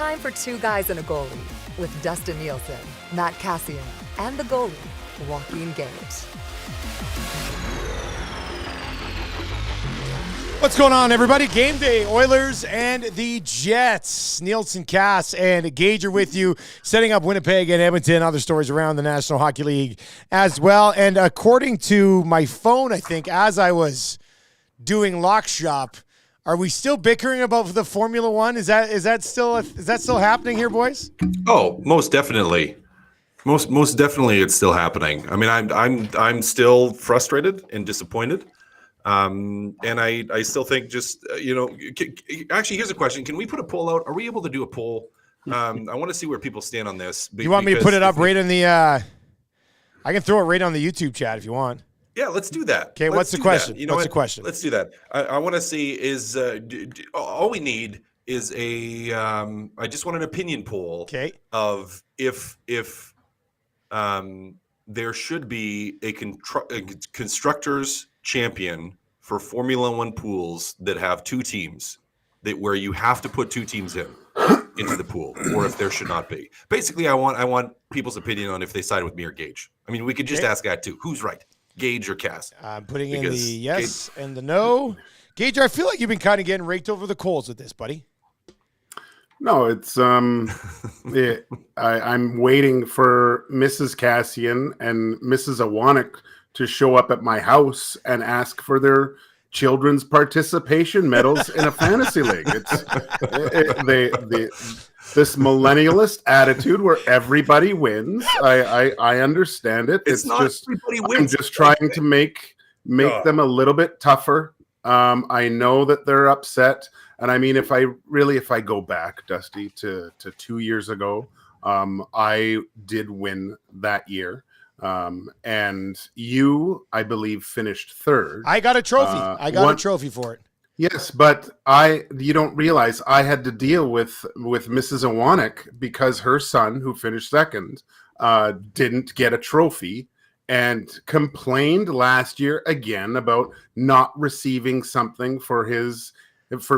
time for Two Guys and a Goalie with Dustin Nielson, Matt Kassian, and the goalie, Joaquin Gage. What's going on, everybody? Game day, Oilers and the Jets. Nielson, Cass, and Gage are with you, setting up Winnipeg and Edmonton, other stories around the National Hockey League as well. And according to my phone, I think, as I was doing lock shop, are we still bickering about the Formula One? Is that still happening here, boys? Oh, most definitely. Most definitely it's still happening. I mean, I'm still frustrated and disappointed. And I still think actually, here's a question. Can we put a poll out? Are we able to do a poll? I want to see where people stand on this. You want me to put it up right in the I can throw it right on the YouTube chat if you want. Yeah, let's do that. Okay, what's the question? What's the question? Let's do that. I want to see is all we need is I just want an opinion poll of if there should be a constructors champion for Formula One pools that have two teams, where you have to put two teams into the pool, or if there should not be. Basically, I want people's opinion on if they side with me or Gage. I mean, we could just ask that too. Who's right, Gage or Cass? I'm putting in the yes and the no. Gage, I feel like you've been kind of getting raked over the coals with this, buddy. No, it's I'm waiting for Mrs. Kassian and Mrs. Awanek to show up at my house and ask for their children's participation medals in a fantasy league. It's this millennialist attitude where everybody wins. I understand it. It's not just everybody wins. I'm just trying to make them a little bit tougher. I know that they're upset. And I mean, if I go back, Dusty, to 2 years ago, I did win that year. And you, I believe, finished third. I got a trophy. I got a trophy for it. Yes, but you don't realize I had to deal with Mrs. Awanek because her son, who finished second, didn't get a trophy and complained last year again about not receiving something for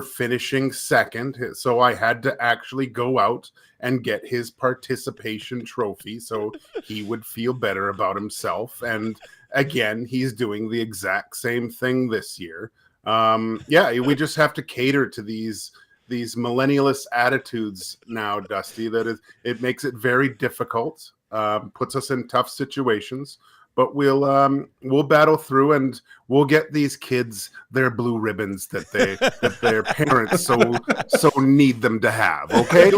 finishing second. So I had to actually go out and get his participation trophy so he would feel better about himself. And again, he's doing the exact same thing this year. We just have to cater to these millennialist attitudes now, Dusty, that it makes it very difficult, puts us in tough situations. But we'll battle through, and we'll get these kids their blue ribbons that their parents so need them to have. Okay,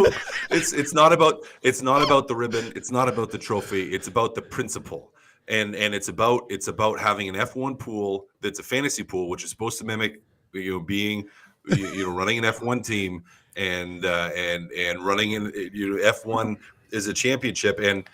it's not about the ribbon. It's not about the trophy. It's about the principle, and it's about having an F1 pool that's a fantasy pool, which is supposed to mimic being running an F1 team and running in F1 is a championship. And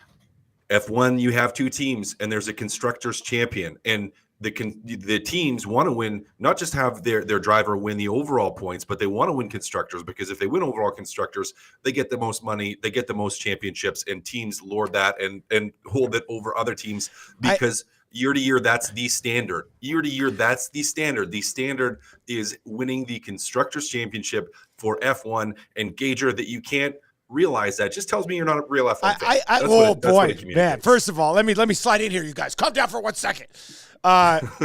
F1, you have two teams, and there's a constructors champion, and the teams want to win, not just have their driver win the overall points, but they want to win constructors, because if they win overall constructors, they get the most money, they get the most championships, and teams lord that and hold it over other teams because year to year, that's the standard. Year to year, that's the standard. The standard is winning the constructors championship for F1, and Gager, that you can't realize that just tells me you're not a real F1 fan. Man. First of all, let me slide in here, you guys. Calm down for 1 second.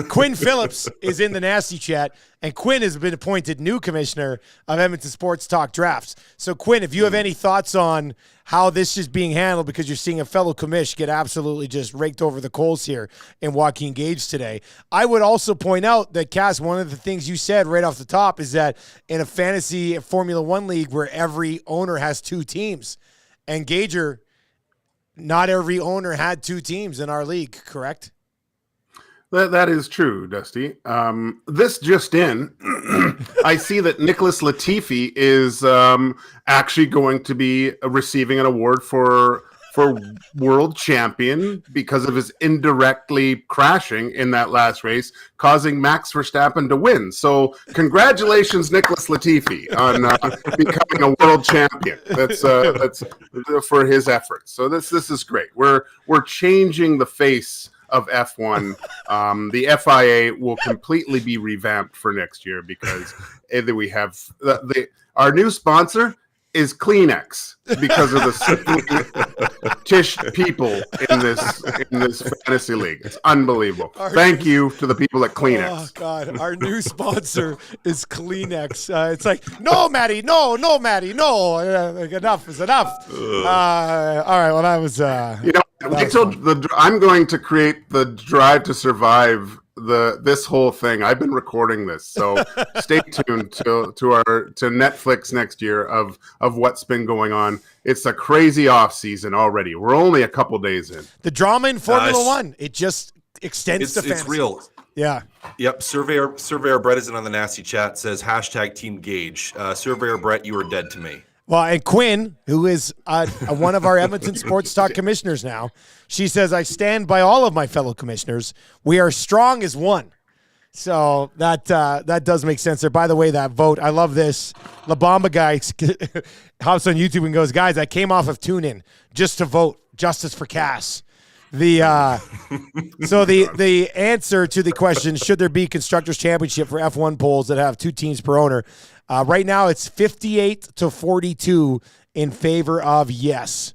Quinn Phillips is in the nasty chat, and Quinn has been appointed new commissioner of Edmonton Sports Talk Drafts. So, Quinn, if you have any thoughts on how this is being handled, because you're seeing a fellow commish get absolutely just raked over the coals here in Joaquin Gage today. I would also point out that, Cass, one of the things you said right off the top is that in a fantasy Formula One league where every owner has two teams, and Gager, not every owner had two teams in our league, correct? That is true, Dusty. This just in, I see that Nicholas Latifi is actually going to be receiving an award for world champion because of his indirectly crashing in that last race, causing Max Verstappen to win. So congratulations, Nicholas Latifi, on becoming a world champion. That's for his efforts. So this is great. We're changing the face of F1. The FIA will completely be revamped for next year because we have our new sponsor is Kleenex because of the tish people in this fantasy league. It's unbelievable. Thank you to the people at Kleenex. Oh God, our new sponsor is Kleenex. It's like, no, Maddie, no, Maddie, no. Like, enough is enough. All right, well that was. I'm going to create the Drive to Survive. This whole thing. I've been recording this, so stay tuned to Netflix next year of what's been going on. It's a crazy off season already. We're only a couple days in. The drama in Formula One, it just extends to fantasy. It's real. Yeah. Yep. Surveyor Brett is in on the nasty chat. Says #Team Gage. Surveyor Brett, you are dead to me. Well, and Quinn, who is one of our Edmonton Sports Talk commissioners now, she says, I stand by all of my fellow commissioners. We are strong as one. So that does make sense there. By the way, that vote, I love this. La Bamba guy hops on YouTube and goes, guys, I came off of TuneIn just to vote Justice for Cass. The answer to the question, should there be Constructors Championship for F1 polls that have 2 teams per owner? Right now it's 58-42 in favor of yes.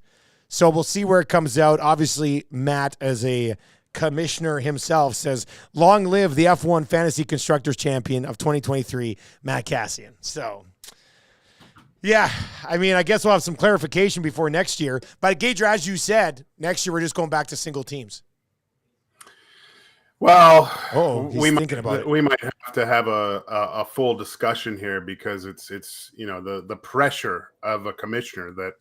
So we'll see where it comes out. Obviously, Matt, as a commissioner himself, says, long live the F1 Fantasy Constructors Champion of 2023, Matt Kassian. So, yeah, I mean, I guess we'll have some clarification before next year. But, Gage, as you said, next year we're just going back to single teams. Well, we might have to have a full discussion here because it's the pressure of a commissioner that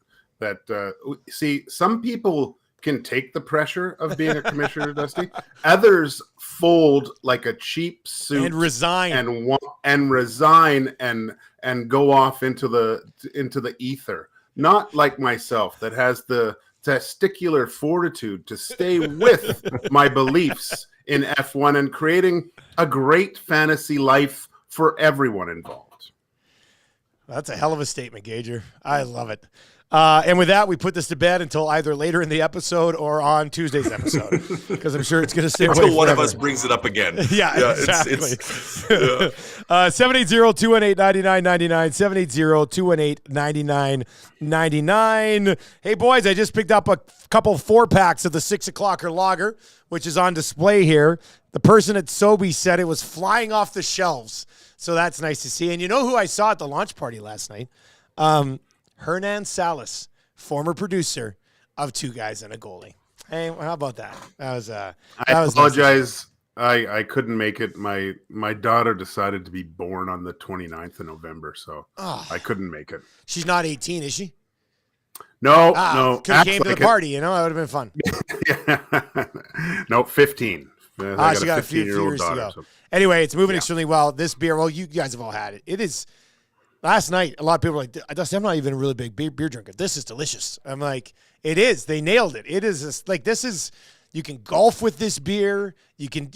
see, some people can take the pressure of being a commissioner, Dusty. Others fold like a cheap suit and resign and go off into the ether. Not like myself, that has the testicular fortitude to stay with my beliefs in F1 and creating a great fantasy life for everyone involved. That's a hell of a statement, Gager. I love it. And with that, we put this to bed until either later in the episode or on Tuesday's episode, because I'm sure it's going to stay away until one forever. of us brings it up again. Yeah, exactly. 780-218-9999, 780-218-9999. Hey, boys, I just picked up a couple 4-packs of the 6 o'clocker lager, which is on display here. The person at Sobe said it was flying off the shelves, so that's nice to see. And you know who I saw at the launch party last night? Hernan Salas, former producer of Two Guys and a Goalie. Hey, how about that? I apologize. Nice. I couldn't make it. My daughter decided to be born on the 29th of November, so I couldn't make it. She's not 18, is she? No. Could have came to the party, that would have been fun. No, 15. She got a few years to go. So. Anyway, it's moving extremely well. This beer, well, you guys have all had it. It is. Last night, a lot of people were like, Dustin, I'm not even a really big beer drinker. This is delicious. I'm like, it is. They nailed it. It is you can golf with this beer. You can,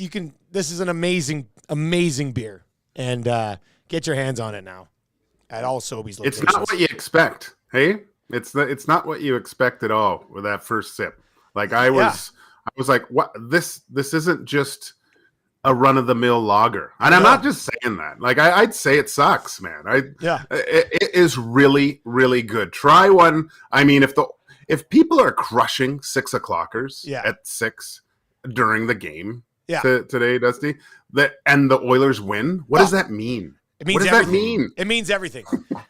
this is an amazing beer. And get your hands on it now at all Sobeys locations. It's not what you expect. Hey, it's not what you expect at all with that first sip. Like I was like, what? This isn't just a run-of-the-mill lager. And I'm not just saying that. Like, I'd say it sucks, man. It is really, really good. Try one. I mean, if people are crushing 6 o'clockers at 6 during the game today, Dusty, and the Oilers win, what does that mean? It means what does everything. That mean? It means everything.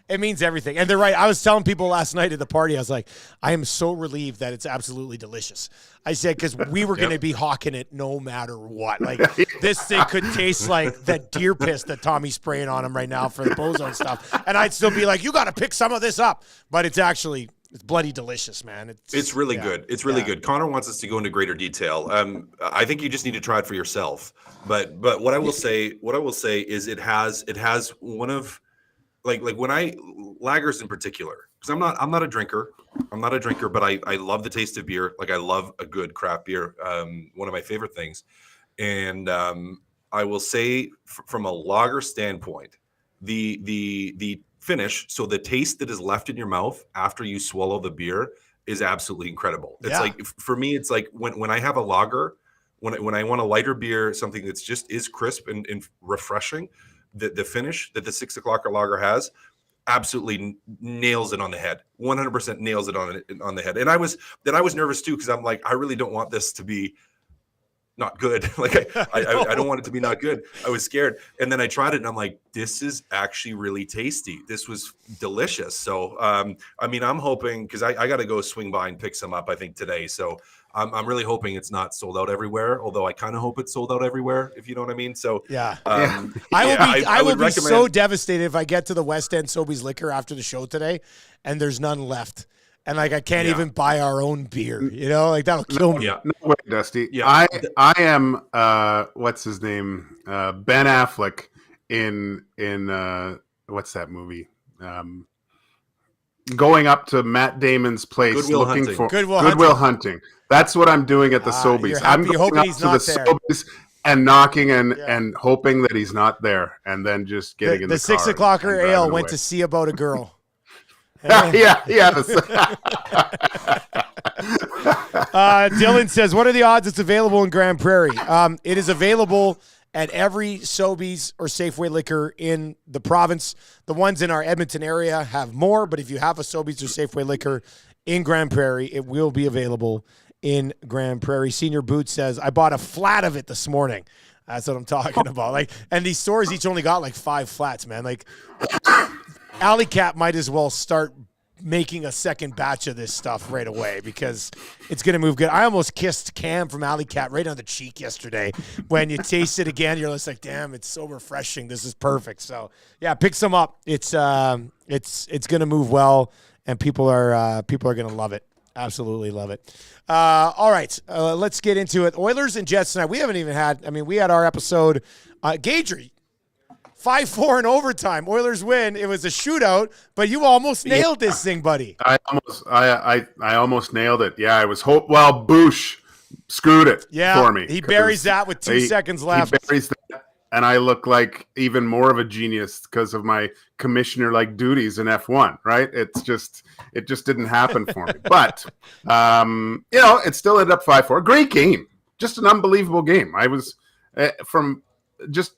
It means everything. And they're right. I was telling people last night at the party, I was like, I am so relieved that it's absolutely delicious. I said, because we were going to be hawking it no matter what. Like, this thing could taste like that deer piss that Tommy's spraying on him right now for the bozo and stuff. And I'd still be like, you got to pick some of this up. But it's bloody delicious, man. It's really good. It's really good. Connor wants us to go into greater detail. I think you just need to try it for yourself. But what I will say is it has one of like when lagers in particular, because I'm not a drinker, but I love the taste of beer. Like I love a good craft beer. One of my favorite things. And I will say from a lager standpoint, the finish, so the taste that is left in your mouth after you swallow the beer is absolutely incredible. It's like, for me, it's like when I have a lager, when I want a lighter beer, something that's just is crisp and refreshing, the finish that the 6 o'clocker lager has, absolutely nails it on the head. 100% nails it on the head. And I was nervous too, because I'm like, I really don't want this to be not good. Like I don't want it to be not good. I was scared. And then I tried it and I'm like, this is actually really tasty. This was delicious. So, I mean, I'm hoping, cause I got to go swing by and pick some up, I think today. So I'm really hoping it's not sold out everywhere. Although I kind of hope it's sold out everywhere, if you know what I mean. So yeah, I will be recommend... so devastated if I get to the West End Sobeys Liquor after the show today and there's none left. And like I can't even buy our own beer, you know, like that'll kill me. Yeah. No way, Dusty. Yeah. I am what's his name? Ben Affleck in what's that movie? Going up to Matt Damon's place Goodwill looking Hunting. for Goodwill Hunting. That's what I'm doing at the Sobeys. I'm you're going hoping up he's to not the there. Sobeys and knocking and hoping that he's not there, and then just getting in the The 6 car o'clocker and driving ale went away. to see about a girl. yeah. Dylan says, what are the odds it's available in Grand Prairie? It is available at every Sobeys or Safeway Liquor in the province. The ones in our Edmonton area have more, but if you have a Sobeys or Safeway Liquor in Grand Prairie, it will be available in Grand Prairie. Senior Boots says, I bought a flat of it this morning. That's what I'm talking about. Like, and these stores each only got like 5 flats, man. Like, Alley Cat might as well start making a second batch of this stuff right away because it's going to move good. I almost kissed Cam from Alley Cat right on the cheek yesterday. When you taste it again, you're just like, damn, it's so refreshing. This is perfect. So yeah, pick some up. It's going to move well, and people are going to love it. Absolutely love it. All right, let's get into it. Oilers and Jets tonight. We haven't even had. I mean, we had our episode. Gage, 5-4 in overtime. Oilers win. It was a shootout, but you almost nailed this thing, buddy. I almost nailed it. Yeah, I was Bush screwed it for me. He buries that with 2 seconds left. He buries that, and I look like even more of a genius because of my commissioner-like duties in F1. Right? It just didn't happen for me. But it still ended up 5-4. Great game. Just an unbelievable game. I was from just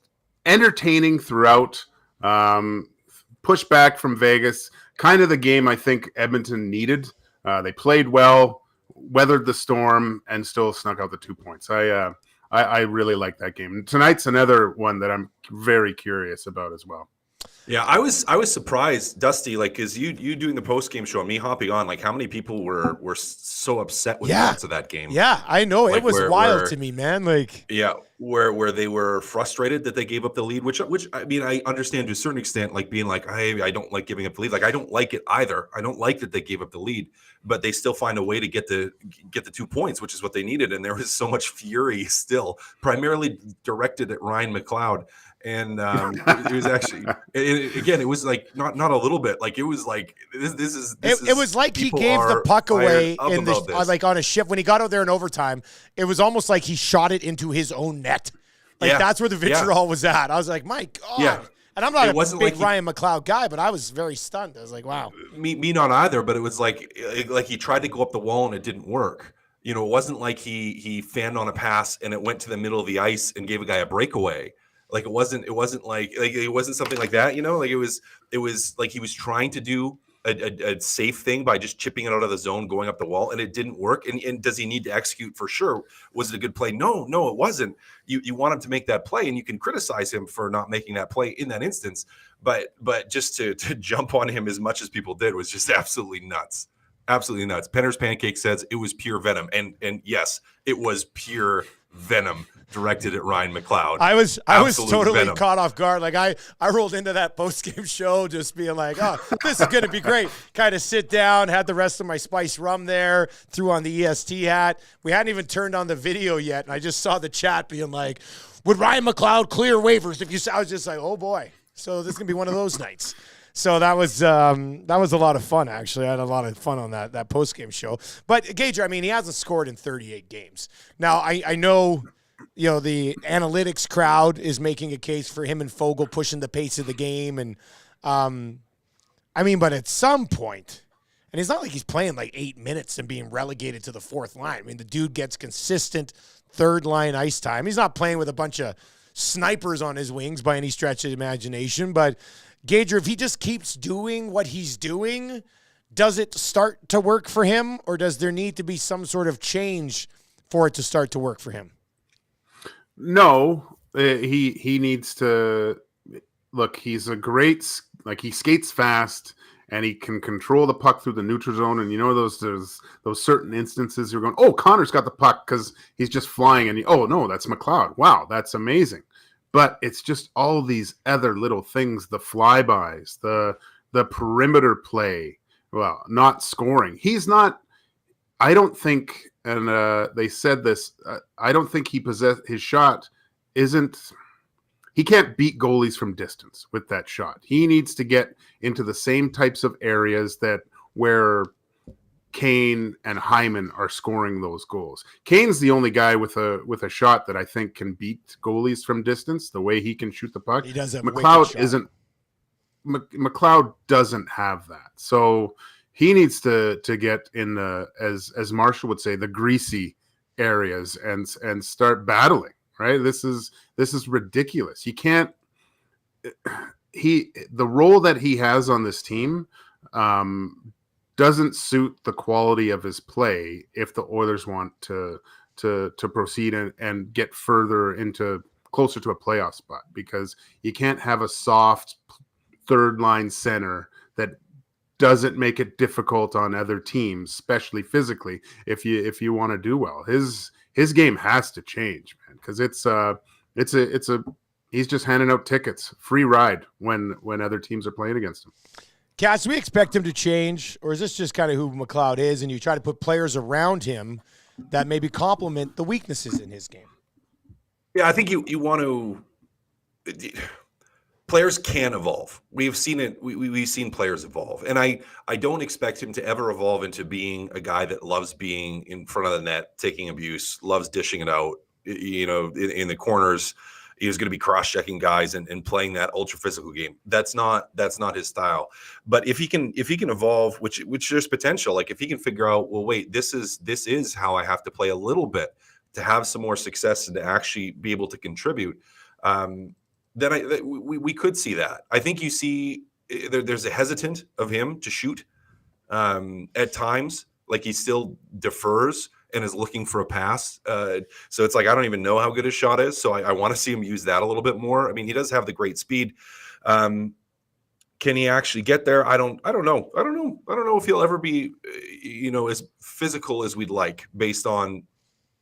entertaining throughout, pushback from Vegas, kind of the game I think Edmonton needed. They played well, weathered the storm, and still snuck out the 2 points. I really like that game. Tonight's another one that I'm very curious about as well. Yeah, I was surprised, Dusty, like, is you doing the post-game show and me hopping on, like, how many people were so upset with parts of that game? Yeah, I know. Like, it was wild to me, man. Like, yeah, where they were frustrated that they gave up the lead, which I mean, I understand to a certain extent, like being like, hey, I don't like giving up the lead. Like, I don't like it either. I don't like that they gave up the lead, but they still find a way to get the 2 points, which is what they needed. And there was so much fury still, primarily directed at Ryan McLeod. And it was actually, again, it was like not a little bit, like it was like it was like he gave the puck away in the like on a shift when he got out there in overtime. It was almost like he shot it into his own net. Like that's where the vitriol was at. I was like, my God. Yeah. And I'm not a big Ryan McLeod guy, but I was very stunned. I was like, wow. Me not either, but it was like he tried to go up the wall and it didn't work. You know, it wasn't like he fanned on a pass and it went to the middle of the ice and gave a guy a breakaway. Like it wasn't like it wasn't something like that, you know, like it was like he was trying to do a safe thing by just chipping it out of the zone, going up the wall, and it didn't work. And does he need to execute? For sure. Was it a good play? No, it wasn't. You want him to make that play, and you can criticize him for not making that play in that instance. But just to jump on him as much as people did was just absolutely nuts. Absolutely nuts. Penner's Pancake says it was pure venom. And yes, it was pure venom directed at Ryan McLeod. I was totally venom. caught off guard. Like I rolled into that post-game show just being like, oh, this is going to be great. Kind of sit down, had the rest of my spice rum there, threw on the EST hat. We hadn't even turned on the video yet, and I just saw the chat being like, would Ryan McLeod clear waivers? I was just like, oh boy. So this is going to be one of those nights. So that was a lot of fun, actually. I had a lot of fun on that post-game show. But, Gage, I mean, he hasn't scored in 38 games. Now, I know, you know, the analytics crowd is making a case for him and Fogle pushing the pace of the game. And, I mean, but at some point, and it's not like he's playing like 8 minutes and being relegated to the fourth line. I mean, the dude gets consistent third-line ice time. He's not playing with a bunch of snipers on his wings by any stretch of the imagination, but Gager, if he just keeps doing what he's doing, does it start to work for him, or does there need to be some sort of change for it to start to work for him? No, he needs to look. He's a great, he skates fast and he can control the puck through the neutral zone. And there's those certain instances you're going, oh, Connor's got the puck because he's just flying, and oh no, that's McLeod. Wow, that's amazing. But it's just all these other little things, the flybys, the perimeter play, well, not scoring. He's not, I don't think, and they said this, I don't think his shot isn't, he can't beat goalies from distance with that shot. He needs to get into the same types of areas where Kane and Hyman are scoring those goals. Kane's the only guy with a shot that I think can beat goalies from distance, the way he can shoot the puck. He does have McLeod isn't. McLeod doesn't have that. So he needs to get in the, as Marshall would say, the greasy areas and start battling, right? This is ridiculous. You can't, the role that he has on this team doesn't suit the quality of his play if the Oilers want to proceed and get further closer to a playoff spot, because you can't have a soft third line center that doesn't make it difficult on other teams, especially physically, if you want to do well. His game has to change, man, because he's just handing out tickets, free ride when other teams are playing against him. Cass, do we expect him to change, or is this just kind of who McLeod is, and you try to put players around him that maybe complement the weaknesses in his game? Yeah, I think you want to. Players can evolve. We've seen it. We've seen players evolve, and I don't expect him to ever evolve into being a guy that loves being in front of the net, taking abuse, loves dishing it out. In the corners, he was going to be cross-checking guys and playing that ultra physical game. That's not his style. But if he can evolve, which there's potential. Like if he can figure out, well, wait, this is how I have to play a little bit to have some more success and to actually be able to contribute. Then we could see that. I think you see there's a hesitant of him to shoot at times. Like he still defers and is looking for a pass. So it's like, I don't even know how good his shot is. So I want to see him use that a little bit more. I mean, he does have the great speed. Can he actually get there? I don't know. I don't know if he'll ever be, as physical as we'd like based on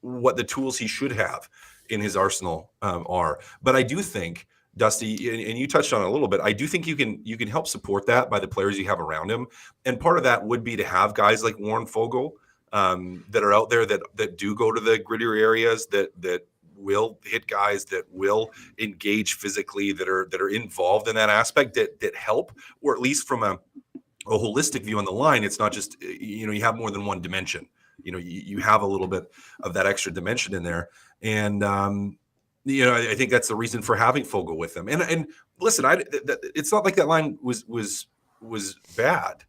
what the tools he should have in his arsenal are. But I do think, Dusty, and you touched on it a little bit, I do think you can help support that by the players you have around him. And part of that would be to have guys like Warren Fogle that are out there that do go to the grittier areas, that will hit guys, that will engage physically, that are involved in that aspect, that help, or at least from a holistic view on the line. It's not just, you have more than one dimension. You have a little bit of that extra dimension in there. And, I think that's the reason for having Fogle with them. And listen, it's not like that line was bad.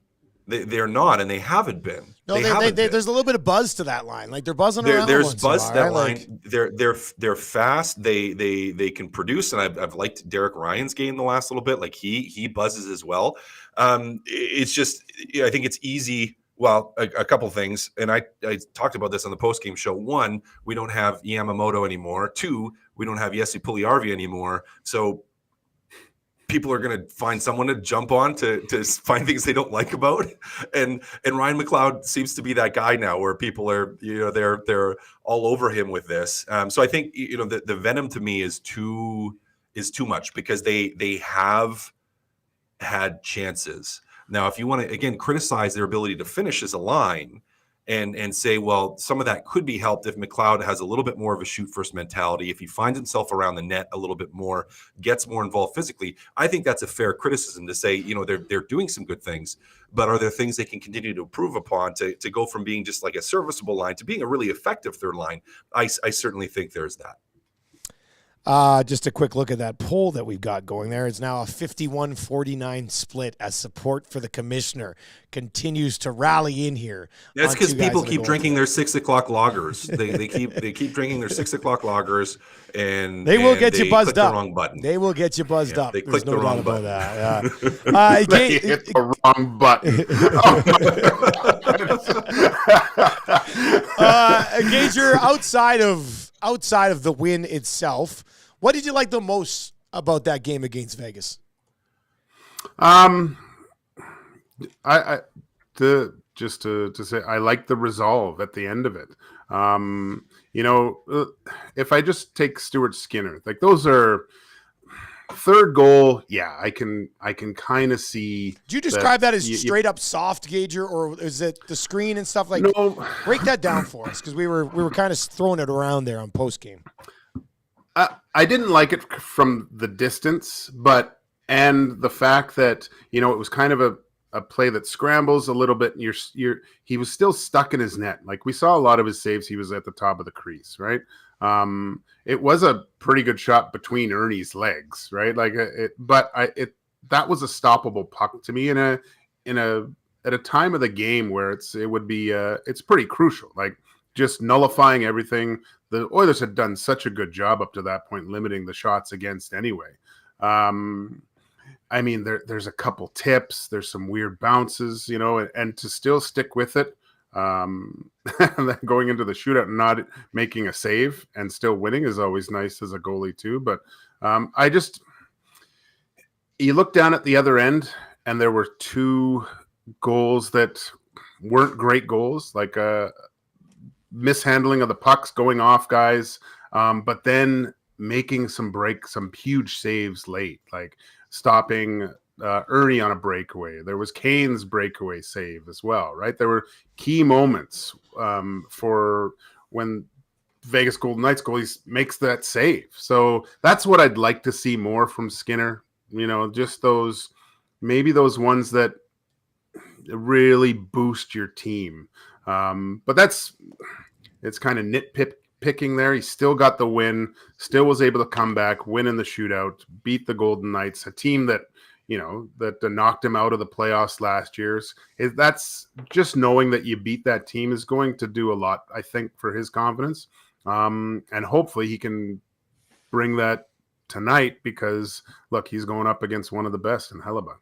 They're not, and they haven't been. No, there's a little bit of buzz to that line. Like they're buzzing around. There's buzz to that line. Like, they're fast. They can produce, and I've liked Derek Ryan's game the last little bit. Like he buzzes as well. It's just, I think it's easy. Well, a couple things, and I talked about this on the post-game show. One, we don't have Yamamoto anymore. Two, we don't have Jesse Puljujarvi anymore. So people are going to find someone to jump on to find things they don't like about. And Ryan McLeod seems to be that guy now, where people are, they're all over him with this. So I think, the venom to me is too much, because they have had chances. Now, if you want to, again, criticize their ability to finish as a line and say, well, some of that could be helped if McLeod has a little bit more of a shoot-first mentality, if he finds himself around the net a little bit more, gets more involved physically, I think that's a fair criticism to say, they're doing some good things, but are there things they can continue to improve upon to go from being just like a serviceable line to being a really effective third line? I certainly think there's that. Just a quick look at that poll that we've got going there. It's now a 51-49 split as support for the commissioner continues to rally in here. That's because people keep drinking their 6 o'clock lagers. They keep drinking their 6 o'clock lagers, and they will get you buzzed up. The wrong button. They will get you buzzed up. They There's click no the wrong doubt button. about that. They hit the wrong button. Gager, outside of the win itself, what did you like the most about that game against Vegas? Just to say, I like the resolve at the end of it. If I just take Stuart Skinner, like those are third goal. Yeah, I can kind of see. Do you describe that as straight up soft, Gager, or is it the screen and stuff like? No, break that down for us because we were kind of throwing it around there on post game. I didn't like it from the distance, and the fact that it was kind of a play that scrambles a little bit, and he was still stuck in his net. Like we saw a lot of his saves, he was at the top of the crease, right? It was a pretty good shot between Ernie's legs, right? Like that was a stoppable puck to me at a time of the game where it's pretty crucial. Like just nullifying everything. The Oilers had done such a good job up to that point, limiting the shots against anyway. I mean, there's a couple tips, there's some weird bounces, and to still stick with it, and then going into the shootout and not making a save and still winning is always nice as a goalie too. But you look down at the other end, and there were 2 goals that weren't great goals, like mishandling of the pucks, going off guys, but then making some huge saves late, like stopping Ernie on a breakaway. There was Kane's breakaway save as well, right? There were key moments for when Vegas Golden Knights goalies makes that save. So that's what I'd like to see more from Skinner. Just those ones that really boost your team. But it's kind of nitpicking there. He still got the win, still was able to come back, win in the shootout, beat the Golden Knights, a team that knocked him out of the playoffs last year's. That's just knowing that you beat that team is going to do a lot, I think, for his confidence. And hopefully he can bring that tonight because, look, he's going up against one of the best in Hellebuck.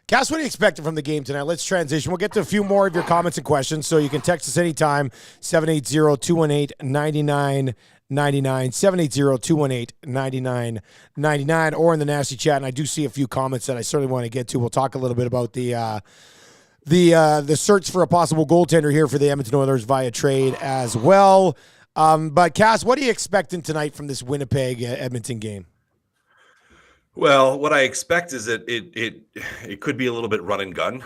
Cass, what do you expect from the game tonight? Let's transition. We'll get to a few more of your comments and questions, so you can text us anytime, 780-218-9999, 780-218-9999, or in the Nasty Chat. And I do see a few comments that I certainly want to get to. We'll talk a little bit about the search for a possible goaltender here for the Edmonton Oilers via trade as well. But, Cass, what are you expecting tonight from this Winnipeg-Edmonton game? Well, what I expect is that it could be a little bit run and gun.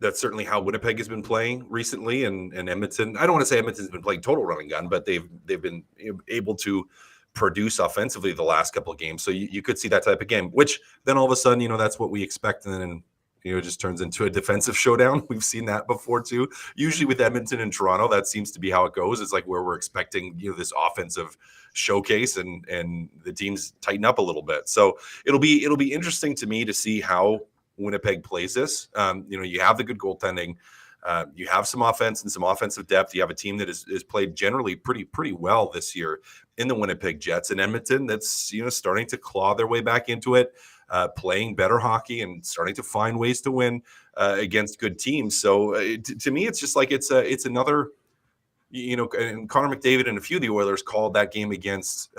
That's certainly how Winnipeg has been playing recently, and Edmonton. I don't want to say Edmonton's been playing total run and gun, but they've been able to produce offensively the last couple of games. So you could see that type of game, which then all of a sudden, that's what we expect, and then it just turns into a defensive showdown. We've seen that before too. Usually with Edmonton and Toronto, that seems to be how it goes. It's like where we're expecting this offensive showcase, and the teams tighten up a little bit. So it'll be interesting to me to see how Winnipeg plays this. You have the good goaltending, you have some offense and some offensive depth. You have a team that is played generally pretty well this year in the Winnipeg Jets, and Edmonton that's starting to claw their way back into it, playing better hockey and starting to find ways to win against good teams. So to me, it's just like it's another. And Connor McDavid and a few of the Oilers called that game against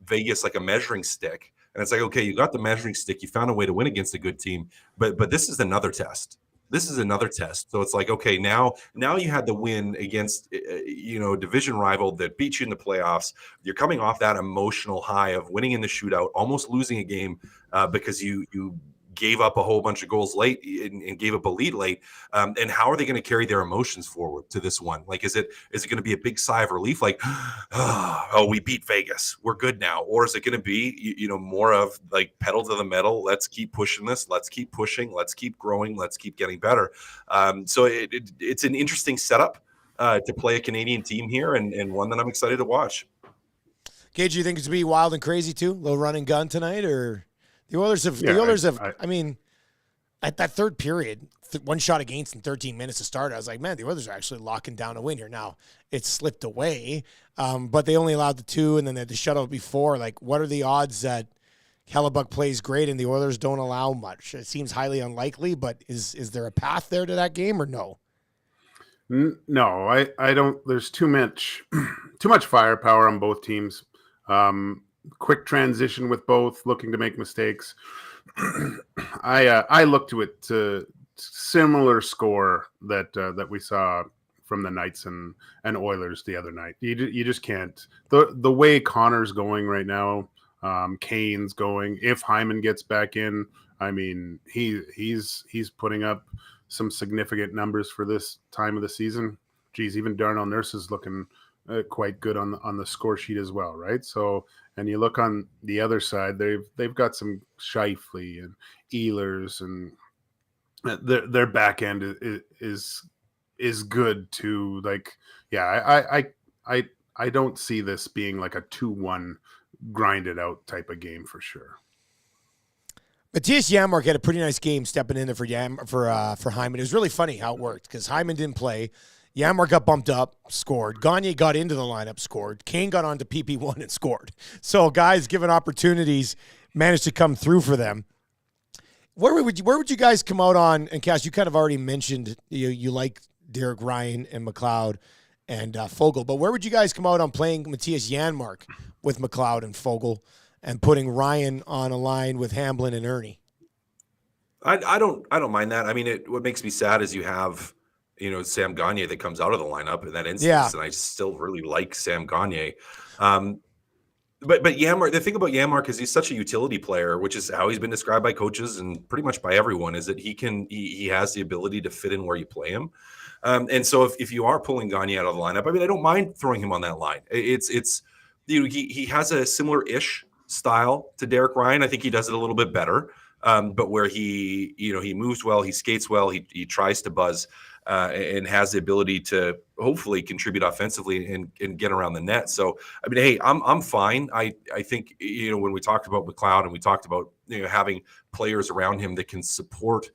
Vegas like a measuring stick. And it's like, okay, you got the measuring stick. You found a way to win against a good team. But this is another test. This is another test. So it's like, okay, now you had the win against, division rival that beat you in the playoffs. You're coming off that emotional high of winning in the shootout, almost losing a game because you gave up a whole bunch of goals late and gave up a lead late. And how are they going to carry their emotions forward to this one? Like, is it going to be a big sigh of relief? Like, oh, we beat Vegas, we're good now. Or is it going to be, more of like pedal to the metal? Let's keep pushing this. Let's keep pushing. Let's keep growing. Let's keep getting better. So it's an interesting setup to play a Canadian team here, and one that I'm excited to watch. Gage, you think it's going to be wild and crazy too? A little run and gun tonight, or the Oilers have? I mean, at that third period, one shot against in 13 minutes to start, I was like, man, the Oilers are actually locking down a win here. Now it slipped away, but they only allowed the 2, and then they had the shutout before. Like, what are the odds that Hellebuck plays great and the Oilers don't allow much? It seems highly unlikely, but is there a path there to that game or no? No, I don't. There's too much firepower on both teams. Quick transition with both, looking to make mistakes. I look to it to similar score that we saw from the Knights and Oilers the other night. You just can't. The way Connor's going right now, Kane's going. If Hyman gets back in, I mean, he's putting up some significant numbers for this time of the season. Geez, even Darnell Nurse is looking quite good on the score sheet as well, right? So, and you look on the other side, they've got some Scheifele and Ehlers, and their back end is good too. Like, yeah, I don't see this being like a 2-1 grinded out type of game for sure. Matthias Janmark had a pretty nice game stepping in there for Hyman. It was really funny how it worked because Hyman didn't play. Janmark got bumped up, scored. Gagne got into the lineup, scored. Kane got onto PP1 and scored. So guys given opportunities managed to come through for them. Where would you guys come out on? And Cass, you kind of already mentioned you like Derek Ryan and McLeod and Fogle, but where would you guys come out on playing Matthias Janmark with McLeod and Fogle and putting Ryan on a line with Hamblin and Ernie? I don't mind that. I mean, what makes me sad is you have, Sam Gagne that comes out of the lineup in that instance, and I still really like Sam Gagne. But Janmark, the thing about Janmark is he's such a utility player, which is how he's been described by coaches and pretty much by everyone, is that he has the ability to fit in where you play him. And so if you are pulling Gagne out of the lineup, I mean, I don't mind throwing him on that line. He has a similar-ish style to Derek Ryan. I think he does it a little bit better. But where he moves well, he skates well, he tries to buzz, and has the ability to hopefully contribute offensively and get around the net. So, I mean, hey, I'm fine. I think, when we talked about McLeod and we talked about, having players around him that can support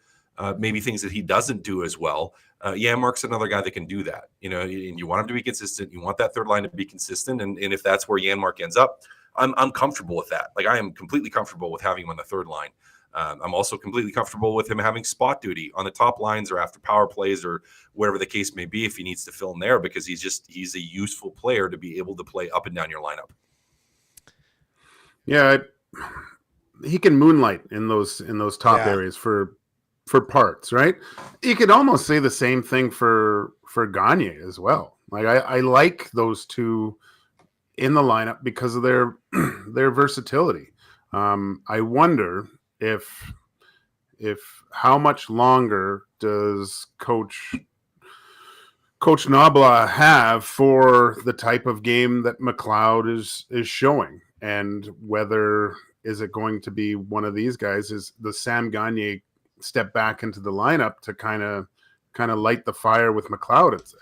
maybe things that he doesn't do as well. Janmark's another guy that can do that, and you want him to be consistent. You want that third line to be consistent. And if that's where Janmark ends up, I'm comfortable with that. Like, I am completely comfortable with having him on the third line. I'm also completely comfortable with him having spot duty on the top lines or after power plays or whatever the case may be if he needs to fill in there, because he's a useful player to be able to play up and down your lineup. Yeah, he can moonlight in those top areas for parts, right? You could almost say the same thing for Gagne as well. Like, I like those two in the lineup because of their versatility. I wonder if how much longer does Coach Nobla have for the type of game that McLeod is showing, and whether is it going to be one of these guys? Is the Sam Gagne step back into the lineup to kind of light the fire with McLeod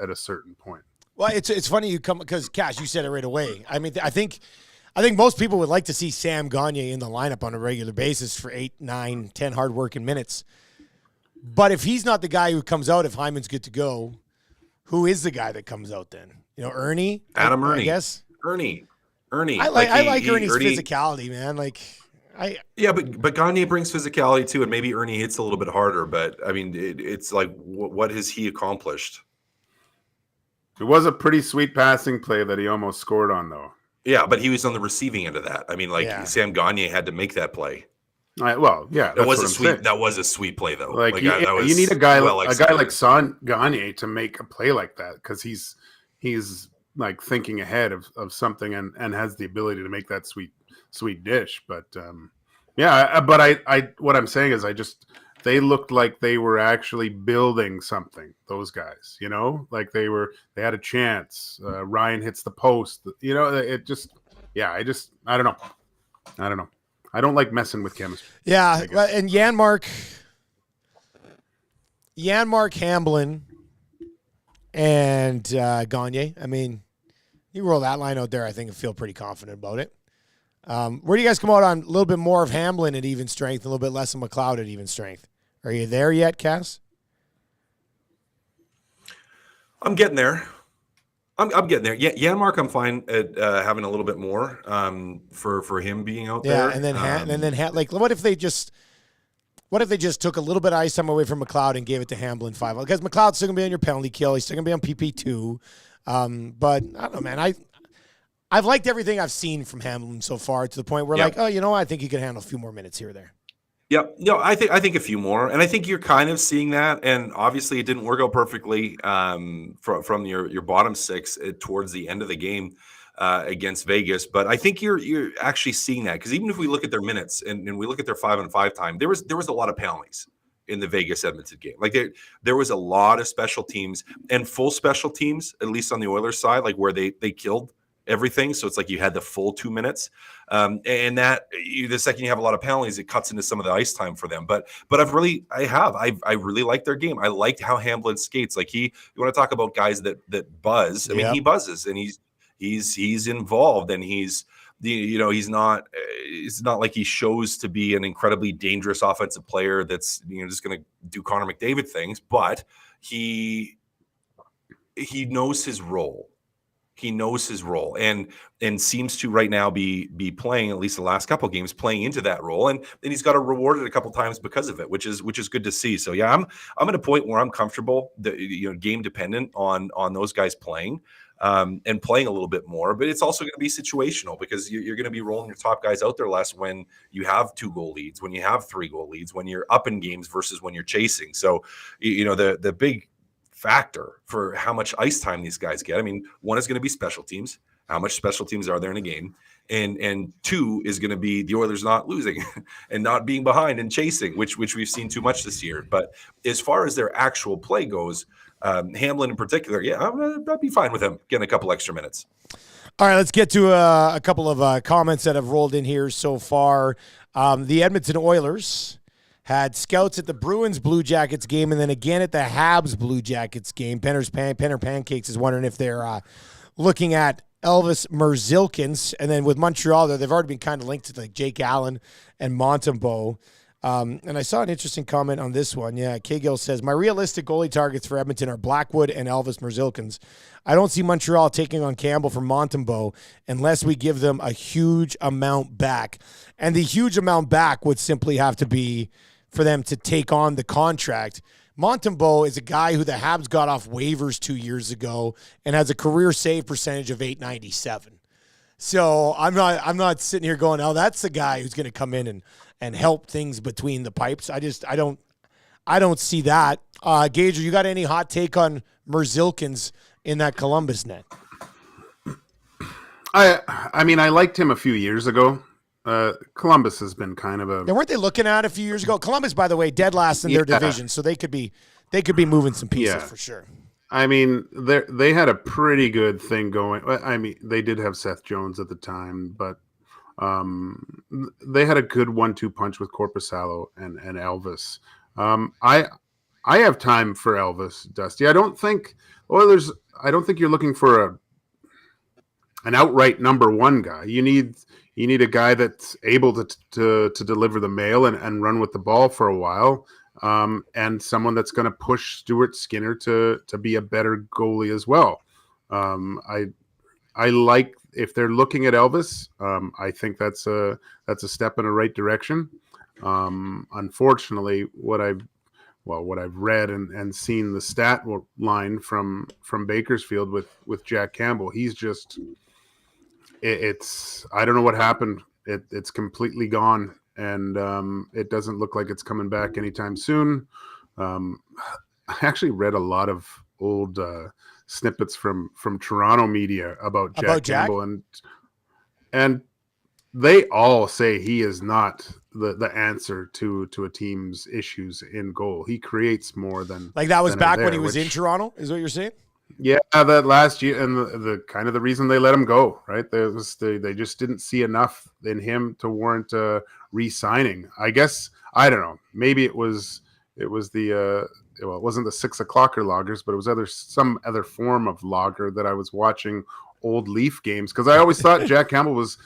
at a certain point? Well, it's funny you come, because Cash, you said it right away. I mean, I think most people would like to see Sam Gagne in the lineup on a regular basis for 8, 9, 10 hard-working minutes. But if he's not the guy who comes out, if Hyman's good to go, who is the guy that comes out then? Ernie? Adam Ernie. I guess. Ernie. I like Ernie's physicality, man. But Gagne brings physicality too, and maybe Ernie hits a little bit harder. But I mean, it's like, what has he accomplished? It was a pretty sweet passing play that he almost scored on, though. Yeah, but he was on the receiving end of that. I mean, Sam Gagne had to make that play. That was a sweet play, though. You need a guy like Sam Gagne to make a play like that, because he's like thinking ahead of something and has the ability to make that sweet dish. But what I'm saying is, they looked like they were actually building something, those guys, like they had a chance. Ryan hits the post, I don't know. I don't like messing with chemistry. Yeah. And Janmark, Hamblin, and Gagne. I mean, You roll that line out there, I think I feel pretty confident about it. Where do you guys come out on a little bit more of Hamblin at even strength, a little bit less of McLeod at even strength? Are you there yet, Cass? I'm getting there. I'm getting there. Yeah, Mark, I'm fine at having a little bit more for him being out there. Yeah, and then like, what if they just took a little bit of ice time away from McLeod and gave it to Hamblin 5? Because McLeod's still gonna be on your penalty kill. He's still gonna be on PP2. But I don't know, man. I've liked everything I've seen from Hamblin so far to the point where like, oh, you know what? I think he could handle a few more minutes here or there. Yeah, no, I think a few more, and I think you're kind of seeing that. And obviously, it didn't work out perfectly from your bottom six towards the end of the game against Vegas. But I think you're actually seeing that, because even if we look at their minutes and we look at their 5-on-5 time, there was a lot of penalties in the Vegas Edmonton game. Like there was a lot of special teams and full special teams, at least on the Oilers side, like where they killed everything. So it's like you had the full 2 minutes, and that the second you have a lot of penalties, it cuts into some of the ice time for them. But I really like their game. I liked how Hamblin skates. Like you want to talk about guys that buzz. I mean, he buzzes, and he's involved, and he's not. It's not like he shows to be an incredibly dangerous offensive player that's just going to do Connor McDavid things, but he knows his role. He knows his role and seems to right now be playing, at least the last couple of games, playing into that role. And he's got rewarded a couple of times because of it, which is good to see. So yeah, I'm at a point where I'm comfortable, game dependent on those guys playing and playing a little bit more. But it's also going to be situational, because you're going to be rolling your top guys out there less when you have 2-goal leads, when you have 3-goal leads, when you're up in games versus when you're chasing. So the big factor for how much ice time these guys get. I mean, one is going to be special teams. How much special teams are there in a game? And two is going to be the Oilers not losing and not being behind and chasing, which we've seen too much this year. But as far as their actual play goes, Hamblin in particular, I'd be fine with him getting a couple extra minutes. All right, let's get to a couple of comments that have rolled in here so far. The Edmonton Oilers had scouts at the Bruins Blue Jackets game and then again at the Habs Blue Jackets game. Penner Pancakes is wondering if they're looking at Elvis Merzlikins. And then with Montreal, they've already been kind of linked to like Jake Allen and Montembeault. And I saw an interesting comment on this one. Yeah, K-Gill says, my realistic goalie targets for Edmonton are Blackwood and Elvis Merzlikins. I don't see Montreal taking on Campbell from Montembeault unless we give them a huge amount back. And the huge amount back would simply have to be for them to take on the contract. Montembeault is a guy who the Habs got off waivers 2 years ago and has a career save percentage of .897. So I'm not sitting here going, oh, that's the guy who's going to come in and help things between the pipes. I don't see that. Gage, you got any hot take on Merzlikins in that Columbus net? I mean, I liked him a few years ago. Columbus has been kind of a. Now, weren't they looking at a few years ago? Columbus, by the way, dead last in their division, so they could be moving some pieces for sure. I mean, they had a pretty good thing going. I mean, they did have Seth Jones at the time, but they had a good 1-2 punch with Korpisalo and Elvis. I have time for Elvis, Dusty. I don't think Oilers. I don't think you're looking for an outright number one guy. You need a guy that's able to deliver the mail and run with the ball for a while, and someone that's going to push Stuart Skinner to be a better goalie as well. I like, if they're looking at Elvis, I think that's a step in the right direction. Unfortunately, what I've read and seen the stat line from Bakersfield with Jack Campbell, he's just. I don't know what happened. It's completely gone, and it doesn't look like it's coming back anytime soon. I actually read a lot of old snippets from Toronto media about Jack Campbell, and they all say he is not the answer to a team's issues in goal. He creates more than like that was back when he was in Toronto, is what you're saying? Yeah, that last year, and the kind of the reason they let him go, right? They just didn't see enough in him to warrant re-signing. I guess, I don't know. Maybe it was the it wasn't the 6 o'clocker loggers, but it was some other form of logger that I was watching, old Leaf games, because I always thought Jack Campbell was